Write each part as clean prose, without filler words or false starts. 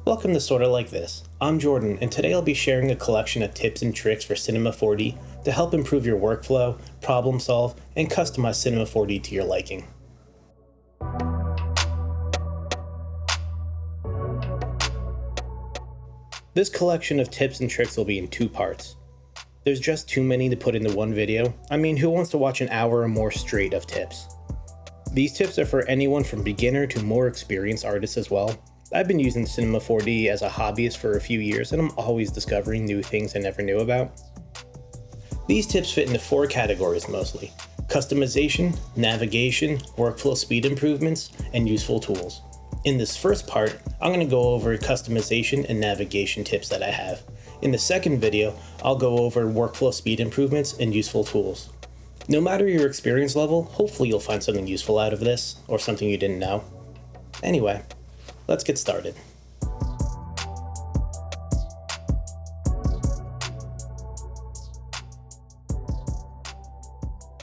Welcome to Sorta Like This. I'm Jordan, and today I'll be sharing a collection of tips and tricks for Cinema 4D to help improve your workflow, problem solve, and customize Cinema 4D to your liking. This collection of tips and tricks will be in two parts. There's just too many to put into one video. I mean, who wants to watch an hour or more straight of tips? These tips are for anyone from beginner to more experienced artists as well. I've been using Cinema 4D as a hobbyist for a few years, and I'm always discovering new things I never knew about. These tips fit into four categories mostly: customization, navigation, workflow speed improvements, and useful tools. In this first part, I'm going to go over customization and navigation tips that I have. In the second video, I'll go over workflow speed improvements and useful tools. No matter your experience level, hopefully you'll find something useful out of this, or something you didn't know. Anyway, let's get started.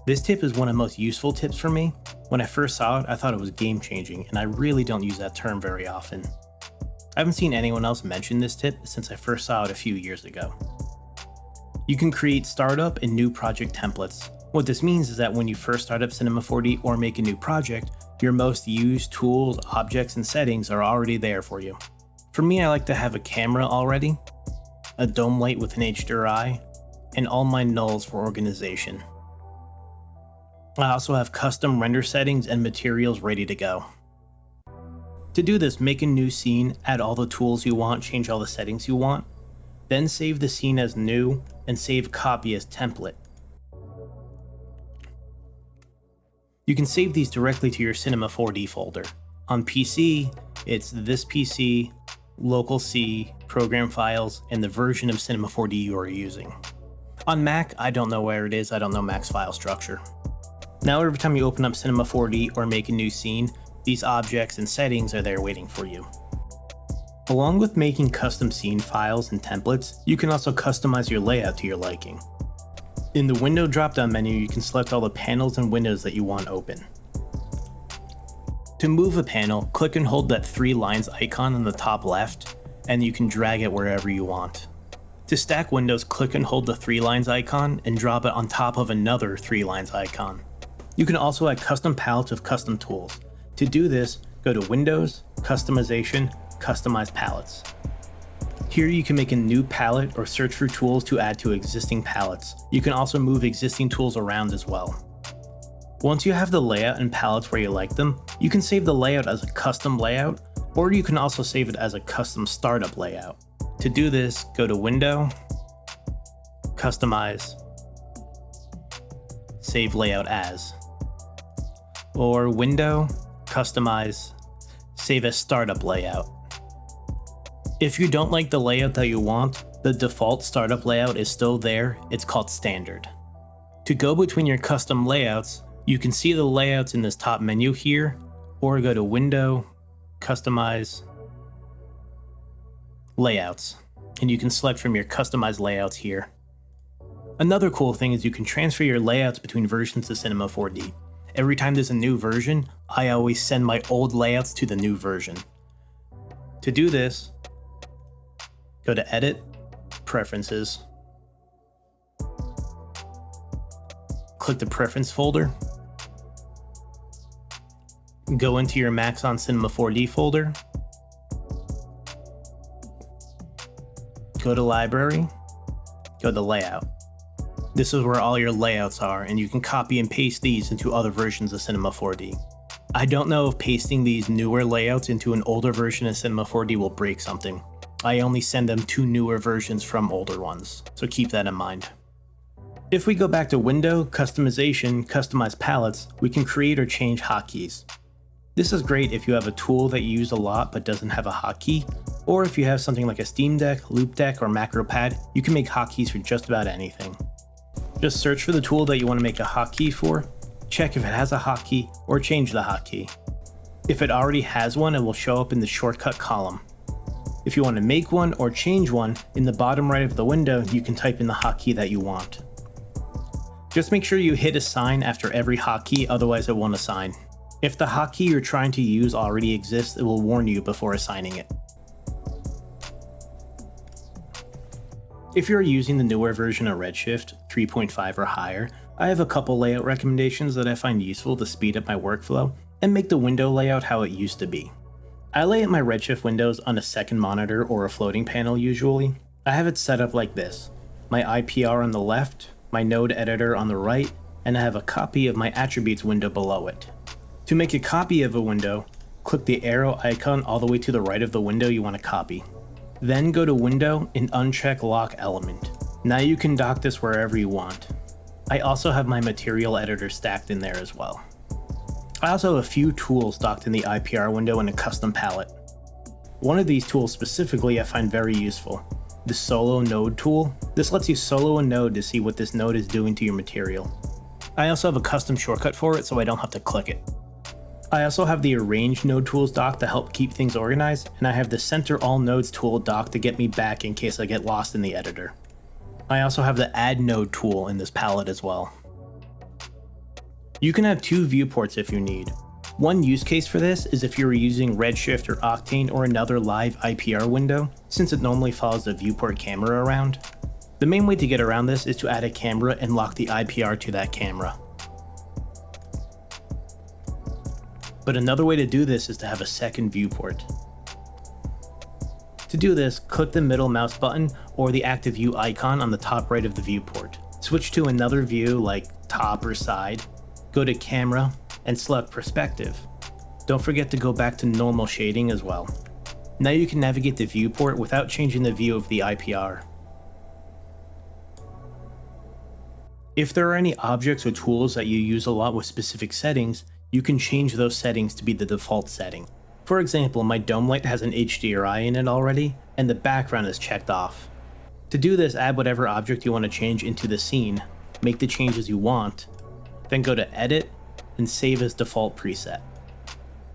This tip is one of the most useful tips for me. When I first saw it, I thought it was game-changing, and I really don't use that term very often. I haven't seen anyone else mention this tip since I first saw it a few years ago. You can create startup and new project templates. What this means is that when you first start up Cinema 4D or make a new project, your most used tools, objects, and settings are already there for you. For me, I like to have a camera already, a dome light with an HDRI, and all my nulls for organization. I also have custom render settings and materials ready to go. To do this, make a new scene, add all the tools you want, change all the settings you want, then save the scene as new and save copy as template. You can save these directly to your Cinema 4D folder. On PC, it's this PC, local C, program files, and the version of Cinema 4D you are using. On Mac, I don't know where it is, I don't know Mac's file structure. Now every time you open up Cinema 4D or make a new scene, these objects and settings are there waiting for you. Along with making custom scene files and templates, you can also customize your layout to your liking. In the window drop-down menu, you can select all the panels and windows that you want open. To move a panel, click and hold that 3 lines icon on the top left, and you can drag it wherever you want. To stack windows, click and hold the 3 lines icon and drop it on top of another 3 lines icon. You can also add custom palettes of custom tools. To do this, go to Windows, Customization, Customize Palettes. Here you can make a new palette or search for tools to add to existing palettes. You can also move existing tools around as well. Once you have the layout and palettes where you like them, you can save the layout as a custom layout, or you can also save it as a custom startup layout. To do this, go to Window, Customize, Save Layout As, or Window, Customize, Save as Startup Layout. If you don't like the layout that you want, the default startup layout is still there, it's called Standard. To go between your custom layouts, you can see the layouts in this top menu here, or go to Window, Customize, Layouts, and you can select from your customized layouts here. Another cool thing is you can transfer your layouts between versions of Cinema 4D. Every time there's a new version, I always send my old layouts to the new version. To do this, go to Edit, Preferences, click the Preference folder, go into your Max on Cinema 4D folder, go to Library, go to Layout. This is where all your layouts are, and you can copy and paste these into other versions of Cinema 4D. I don't know if pasting these newer layouts into an older version of Cinema 4D will break something. I only send them to newer versions from older ones, so keep that in mind. If we go back to Window, Customization, Customize Palettes, we can create or change hotkeys. This is great if you have a tool that you use a lot but doesn't have a hotkey, or if you have something like a Steam Deck, Loop Deck, or Macro Pad, you can make hotkeys for just about anything. Just search for the tool that you want to make a hotkey for, check if it has a hotkey, or change the hotkey. If it already has one, it will show up in the shortcut column. If you want to make one or change one, in the bottom right of the window, you can type in the hotkey that you want. Just make sure you hit assign after every hotkey, otherwise it won't assign. If the hotkey you're trying to use already exists, it will warn you before assigning it. If you're using the newer version of Redshift 3.5 or higher, I have a couple layout recommendations that I find useful to speed up my workflow and make the window layout how it used to be. I lay out my Redshift windows on a second monitor or a floating panel usually. I have it set up like this: my IPR on the left, my node editor on the right, and I have a copy of my attributes window below it. To make a copy of a window, click the arrow icon all the way to the right of the window you want to copy. Then go to Window and uncheck Lock Element. Now you can dock this wherever you want. I also have my material editor stacked in there as well. I also have a few tools docked in the IPR window in a custom palette. One of these tools specifically I find very useful, the Solo Node tool. This lets you solo a node to see what this node is doing to your material. I also have a custom shortcut for it so I don't have to click it. I also have the Arrange node tools docked to help keep things organized, and I have the Center All Nodes tool docked to get me back in case I get lost in the editor. I also have the Add Node tool in this palette as well. You can have 2 viewports if you need. One use case for this is if you're using Redshift or Octane or another live IPR window, since it normally follows the viewport camera around. The main way to get around this is to add a camera and lock the IPR to that camera. But another way to do this is to have a second viewport. To do this, click the middle mouse button or the active view icon on the top right of the viewport. Switch to another view like top or side, go to camera, and select perspective. Don't forget to go back to normal shading as well. Now you can navigate the viewport without changing the view of the IPR. If there are any objects or tools that you use a lot with specific settings, you can change those settings to be the default setting. For example, my dome light has an HDRI in it already, and the background is checked off. To do this, add whatever object you want to change into the scene, make the changes you want, then go to Edit, and Save as default preset.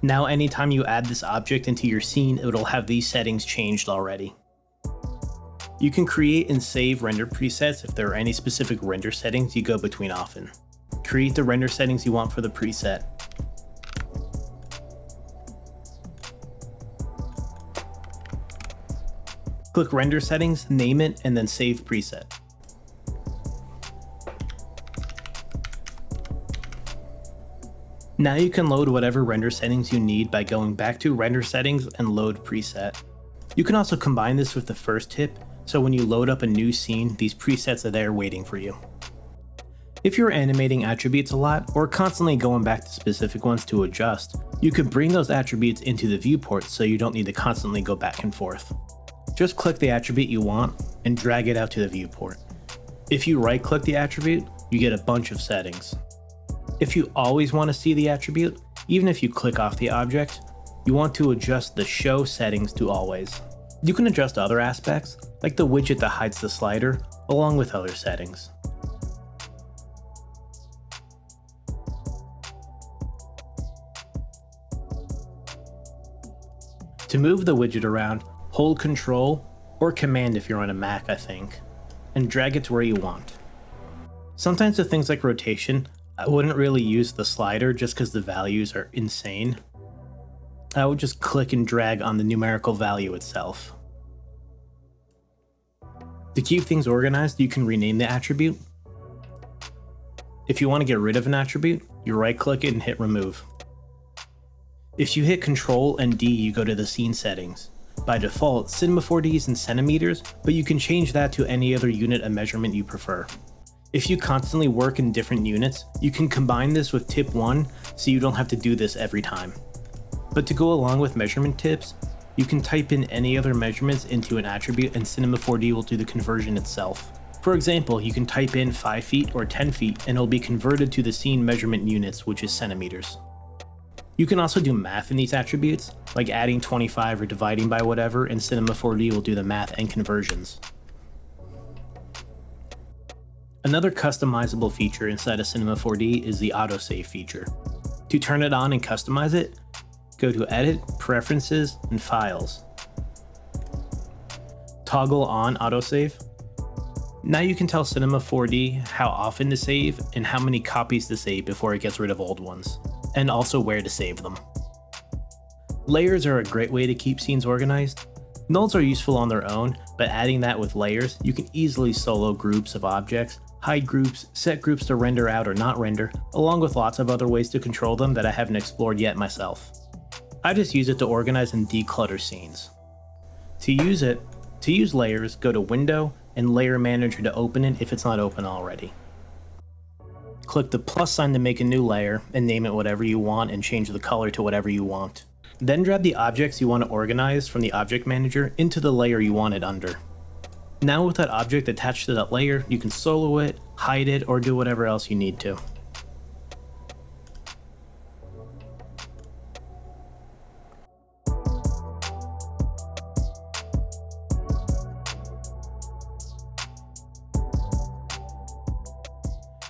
Now anytime you add this object into your scene, it'll have these settings changed already. You can create and save render presets if there are any specific render settings you go between often. Create the render settings you want for the preset. Click Render Settings, name it, and then Save Preset. Now you can load whatever render settings you need by going back to Render Settings and Load Preset. You can also combine this with the first tip, so when you load up a new scene, these presets are there waiting for you. If you're animating attributes a lot, or constantly going back to specific ones to adjust, you could bring those attributes into the viewport so you don't need to constantly go back and forth. Just click the attribute you want and drag it out to the viewport. If you right-click the attribute, you get a bunch of settings. If you always want to see the attribute, even if you click off the object, you want to adjust the Show settings to Always. You can adjust other aspects, like the widget that hides the slider, along with other settings. To move the widget around, hold Control, or Command if you're on a Mac I think, and drag it to where you want. Sometimes with things like rotation, I wouldn't really use the slider just because the values are insane. I would just click and drag on the numerical value itself. To keep things organized, you can rename the attribute. If you want to get rid of an attribute, you right-click it and hit Remove. If you hit Ctrl and D, you go to the scene settings. By default, Cinema 4D is in centimeters, but you can change that to any other unit of measurement you prefer. If you constantly work in different units, you can combine this with tip 1 so you don't have to do this every time. But to go along with measurement tips, you can type in any other measurements into an attribute and Cinema 4D will do the conversion itself. For example, you can type in 5 feet or 10 feet and it'll be converted to the scene measurement units, which is centimeters. You can also do math in these attributes, like adding 25 or dividing by whatever, and Cinema 4D will do the math and conversions. Another customizable feature inside of Cinema 4D is the Autosave feature. To turn it on and customize it, go to Edit, Preferences, and Files. Toggle on Autosave. Now you can tell Cinema 4D how often to save and how many copies to save before it gets rid of old ones, and also where to save them. Layers are a great way to keep scenes organized. Nulls are useful on their own, but adding that with layers, you can easily solo groups of objects, hide groups, set groups to render out or not render, along with lots of other ways to control them that I haven't explored yet myself. I just use it to organize and declutter scenes. To use layers, go to Window and Layer Manager to open it if it's not open already. Click the plus sign to make a new layer and name it whatever you want and change the color to whatever you want. Then drag the objects you want to organize from the Object Manager into the layer you want it under. Now with that object attached to that layer, you can solo it, hide it, or do whatever else you need to.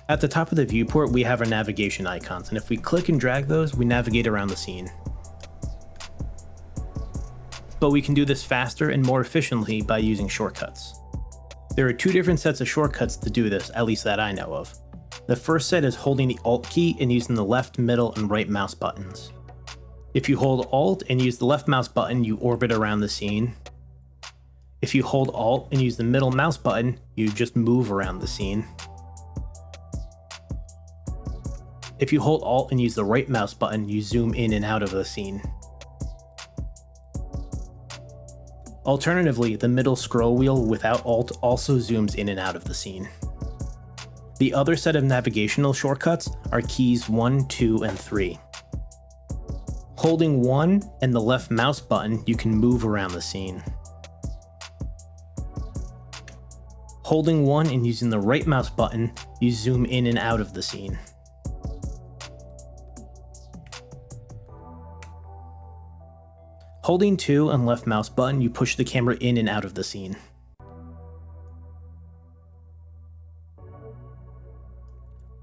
At the top of the viewport, we have our navigation icons, and if we click and drag those, we navigate around the scene. But we can do this faster and more efficiently by using shortcuts. There are two different sets of shortcuts to do this, at least that I know of. The first set is holding the Alt key and using the left, middle, and right mouse buttons. If you hold Alt and use the left mouse button, you orbit around the scene. If you hold Alt and use the middle mouse button, you just move around the scene. If you hold Alt and use the right mouse button, you zoom in and out of the scene. Alternatively, the middle scroll wheel without Alt also zooms in and out of the scene. The other set of navigational shortcuts are keys 1, 2, and 3. Holding 1 and the left mouse button, you can move around the scene. Holding 1 and using the right mouse button, you zoom in and out of the scene. Holding 2 and left mouse button, you push the camera in and out of the scene.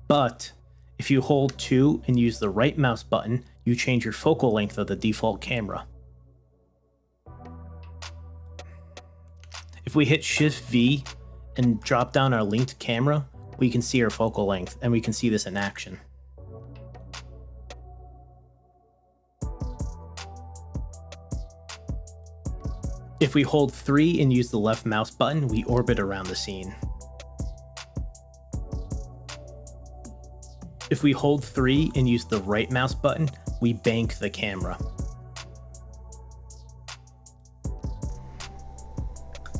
But if you hold 2 and use the right mouse button, you change your focal length of the default camera. If we hit Shift V and drop down our linked camera, we can see our focal length, and we can see this in action. If we hold 3 and use the left mouse button, we orbit around the scene. If we hold 3 and use the right mouse button, we bank the camera.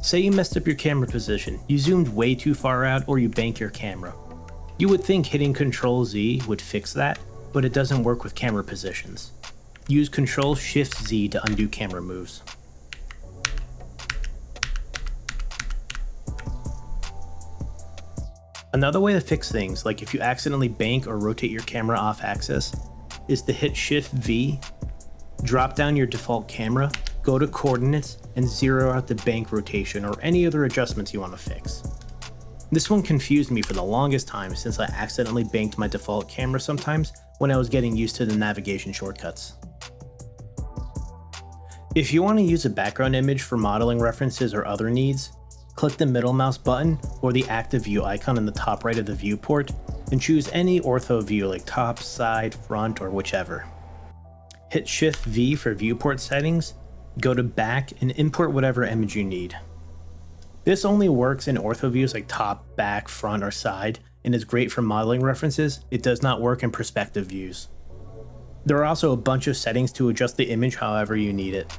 Say you messed up your camera position, you zoomed way too far out, or you bank your camera. You would think hitting Ctrl Z would fix that, but it doesn't work with camera positions. Use Ctrl Shift Z to undo camera moves. Another way to fix things, like if you accidentally bank or rotate your camera off axis, is to hit Shift V, drop down your default camera, go to coordinates, and zero out the bank rotation or any other adjustments you want to fix. This one confused me for the longest time since I accidentally banked my default camera sometimes when I was getting used to the navigation shortcuts. If you want to use a background image for modeling references or other needs, click the middle mouse button or the active view icon in the top right of the viewport and choose any ortho view like top, side, front, or whichever. Hit Shift V for viewport settings, go to back and import whatever image you need. This only works in ortho views like top, back, front, or side and is great for modeling references. It does not work in perspective views. There are also a bunch of settings to adjust the image however you need it.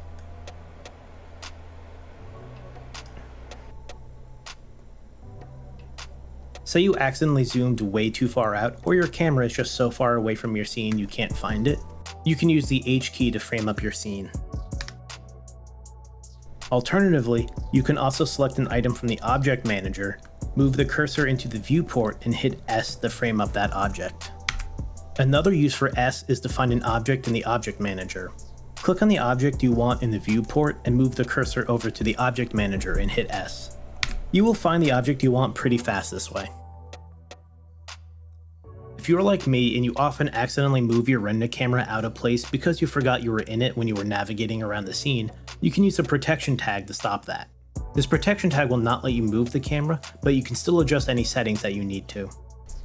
Say you accidentally zoomed way too far out, or your camera is just so far away from your scene you can't find it, you can use the H key to frame up your scene. Alternatively, you can also select an item from the Object Manager, move the cursor into the viewport, and hit S to frame up that object. Another use for S is to find an object in the Object Manager. Click on the object you want in the viewport and move the cursor over to the Object Manager and hit S. You will find the object you want pretty fast this way. If you're like me and you often accidentally move your render camera out of place because you forgot you were in it when you were navigating around the scene, you can use a protection tag to stop that. This protection tag will not let you move the camera, but you can still adjust any settings that you need to.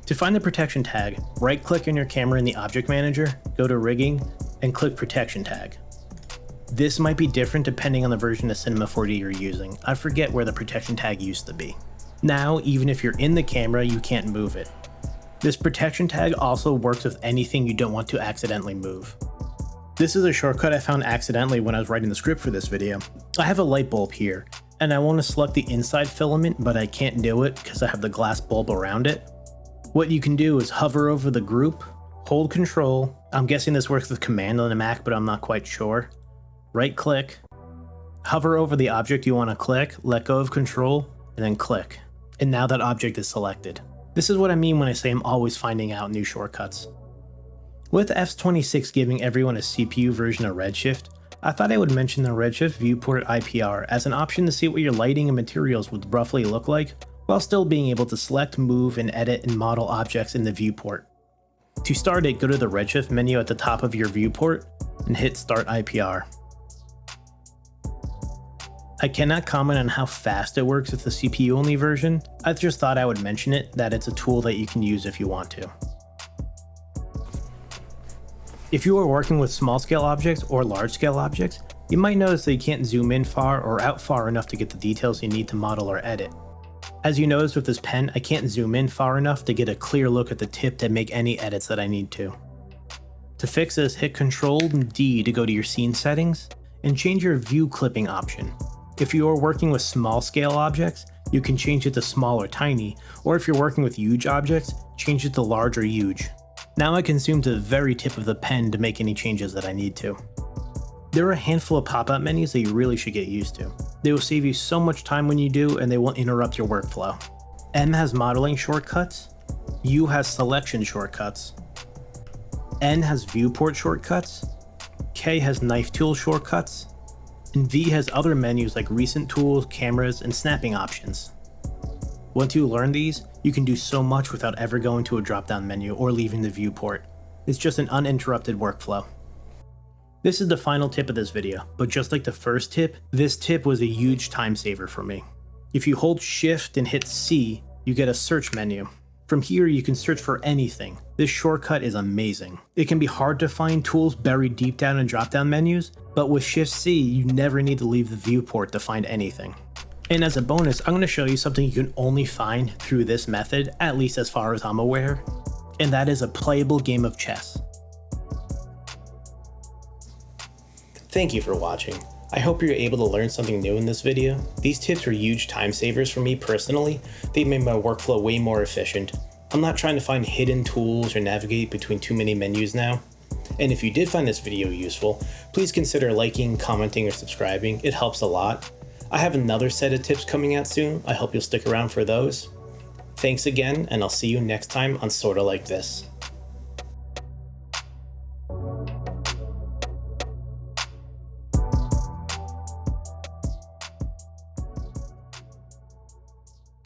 To find the protection tag, right-click on your camera in the Object Manager, go to Rigging, and click Protection Tag. This might be different depending on the version of Cinema 4D you're using. I forget where the protection tag used to be. Now, even if you're in the camera, you can't move it. This protection tag also works with anything you don't want to accidentally move. This is a shortcut I found accidentally when I was writing the script for this video. I have a light bulb here, and I want to select the inside filament, but I can't do it because I have the glass bulb around it. What you can do is hover over the group, hold Control. I'm guessing this works with Command on the Mac, but I'm not quite sure. Right click, hover over the object you want to click, let go of Control, and then click. And now that object is selected. This is what I mean when I say I'm always finding out new shortcuts. With F26 giving everyone a CPU version of Redshift, I thought I would mention the Redshift Viewport IPR as an option to see what your lighting and materials would roughly look like, while still being able to select, move, and edit and model objects in the viewport. To start it, go to the Redshift menu at the top of your viewport and hit Start IPR. I cannot comment on how fast it works with the CPU-only version. I just thought I would mention it, that it's a tool that you can use if you want to. If you are working with small-scale objects or large-scale objects, you might notice that you can't zoom in far or out far enough to get the details you need to model or edit. As you notice with this pen, I can't zoom in far enough to get a clear look at the tip to make any edits that I need to. To fix this, hit Ctrl and D to go to your scene settings and change your view clipping option. If you are working with small scale objects, you can change it to small or tiny, or if you're working with huge objects, change it to large or huge. Now I can zoom to the very tip of the pen to make any changes that I need to. There are a handful of pop-up menus that you really should get used to. They will save you so much time when you do, and they won't interrupt your workflow. M has modeling shortcuts, U has selection shortcuts, N has viewport shortcuts, K has knife tool shortcuts, and V has other menus like recent tools, cameras, and snapping options. Once you learn these, you can do so much without ever going to a drop-down menu or leaving the viewport. It's just an uninterrupted workflow. This is the final tip of this video, but just like the first tip, this tip was a huge time saver for me. If you hold Shift and hit C, you get a search menu. From here, you can search for anything. This shortcut is amazing. It can be hard to find tools buried deep down in drop-down menus, but with Shift C, you never need to leave the viewport to find anything. And as a bonus, I'm going to show you something you can only find through this method, at least as far as I'm aware, and that is a playable game of chess. Thank you for watching. I hope you're able to learn something new in this video. These tips were huge time savers for me personally. They made my workflow way more efficient. I'm not trying to find hidden tools or navigate between too many menus now. And if you did find this video useful, please consider liking, commenting, or subscribing. It helps a lot. I have another set of tips coming out soon. I hope you'll stick around for those. Thanks again, and I'll see you next time on Sorta Like This.